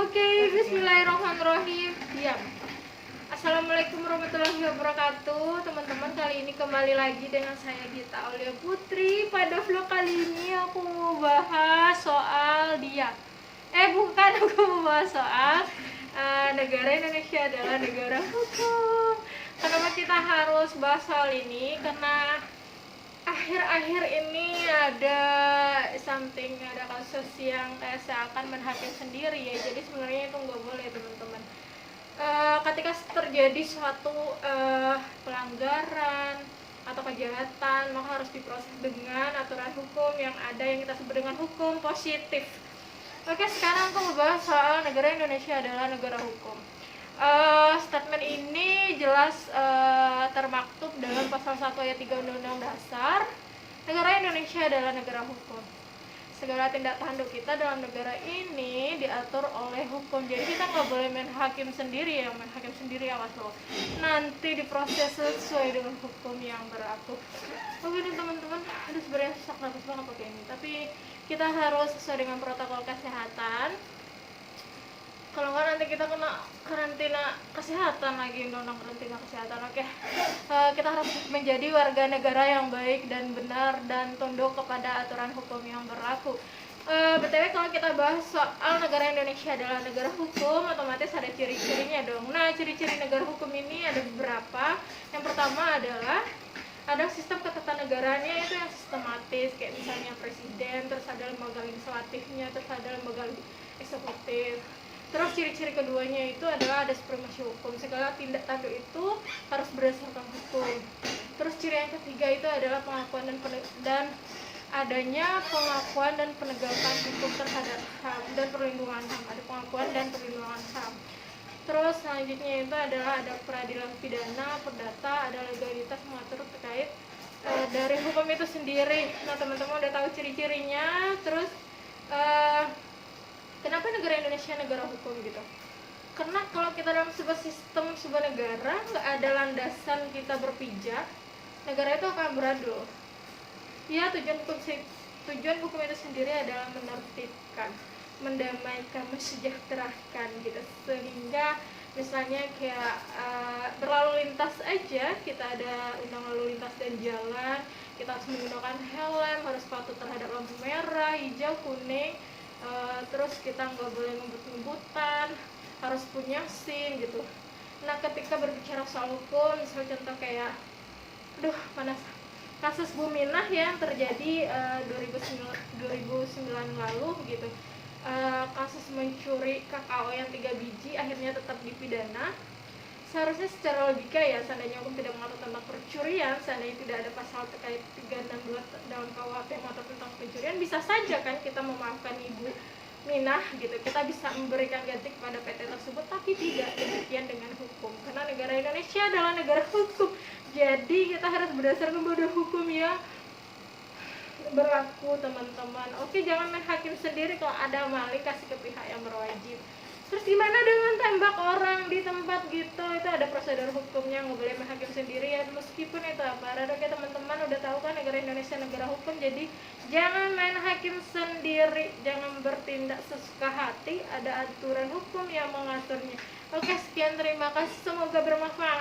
Oke, bismillahirrahmanirrahim. Diam. Assalamualaikum warahmatullahi wabarakatuh. Teman-teman, kali ini kembali lagi dengan saya Gita Aulia Putri. Pada vlog kali ini aku mau bahas soal dia. Bukan, aku mau bahas soal negara Indonesia adalah negara hukum. Kenapa kita harus bahas soal ini? Karena akhir-akhir ini ada kasus yang kayak seakan menhakim sendiri ya. Jadi sebenarnya itu nggak boleh, teman-teman. Ketika terjadi suatu pelanggaran atau kejahatan, maka harus diproses dengan aturan hukum yang ada, yang kita sebut dengan hukum positif. Oke, sekarang aku membahas soal negara Indonesia adalah negara hukum. Statement ini jelas termaktub dalam pasal 1 ayat 3 Undang-Undang Dasar. Negara Indonesia adalah negara hukum. Segala tindak tanduk kita dalam negara ini diatur oleh hukum. Jadi kita nggak boleh main hakim sendiri ya, main hakim sendiri awas loh. Nanti diproses sesuai dengan hukum yang berlaku. Oke nih teman-teman, aduh sebenarnya sesak nafas banget pakai ini. Tapi kita harus sesuai dengan protokol kesehatan. Kalau nggak nanti kita kena karantina kesehatan lagi, undang-undang karantina kesehatan. Oke. Kita harus menjadi warga negara yang baik dan benar dan tunduk kepada aturan hukum yang berlaku. BTW kalau kita bahas soal negara Indonesia adalah negara hukum, otomatis ada ciri-cirinya dong. Nah, ciri-ciri negara hukum ini ada beberapa. Yang pertama adalah ada sistem ketatanegaranya itu yang sistematis, kayak misalnya presiden, terus ada lembaga legislatifnya, terus ada lembaga eksekutif. Terus ciri-ciri keduanya itu adalah ada supremasi hukum, segala tindak tanduk itu harus berdasarkan hukum. Terus ciri yang ketiga itu adalah pengakuan dan adanya pengakuan dan penegakan hukum terhadap HAM dan perlindungan HAM. Ada pengakuan dan perlindungan HAM. Terus selanjutnya itu adalah ada peradilan pidana, perdata, ada legalitas mengatur terkait dari hukum itu sendiri. Nah, teman-teman udah tahu ciri-cirinya. Terus kenapa negara Indonesia negara hukum gitu? Karena kalau kita dalam sebuah sistem, sebuah negara, nggak ada landasan kita berpijak, negara itu akan beradil. Ya, tujuan hukum itu sendiri adalah menertibkan, mendamaikan, mensejahterakan gitu. Sehingga misalnya kayak berlalu lintas aja, kita ada undang lalu lintas dan jalan, kita harus menggunakan helm, harus patuh terhadap lampu merah, hijau, kuning. Terus kita nggak boleh ngebut-ngebutan, harus punya SIM gitu. Nah, ketika berbicara soal hukum, misalnya contoh kayak panas kasus Bu Minah yang terjadi 2009 lalu gitu. Kasus mencuri kakao yang 3 biji akhirnya tetap dipidana. Seharusnya secara logika ya, seandainya hukum tidak mengatur tentang pencurian, seandainya tidak ada pasal terkait 362 dalam KUHP yang mengatur tentang pencurian, bisa saja kan kita memaafkan Ibu Minah gitu, kita bisa memberikan ganti kepada PT tersebut. Tapi tidak demikian dengan hukum, karena negara Indonesia adalah negara hukum. Jadi kita harus berdasarkan pada hukum yang berlaku, teman-teman. Oke, jangan main hakim sendiri. Kalau ada maling, kasih ke pihak yang berwajib. Terus gimana dengan tembak orang di tempat gitu? Itu ada prosedur hukumnya, nggak boleh main hakim sendiri ya, meskipun itu aparat. Oke teman-teman, udah tahu kan negara Indonesia negara hukum. Jadi jangan main hakim sendiri, jangan bertindak sesuka hati, ada aturan hukum yang mengaturnya. Oke, sekian, terima kasih, semoga bermanfaat.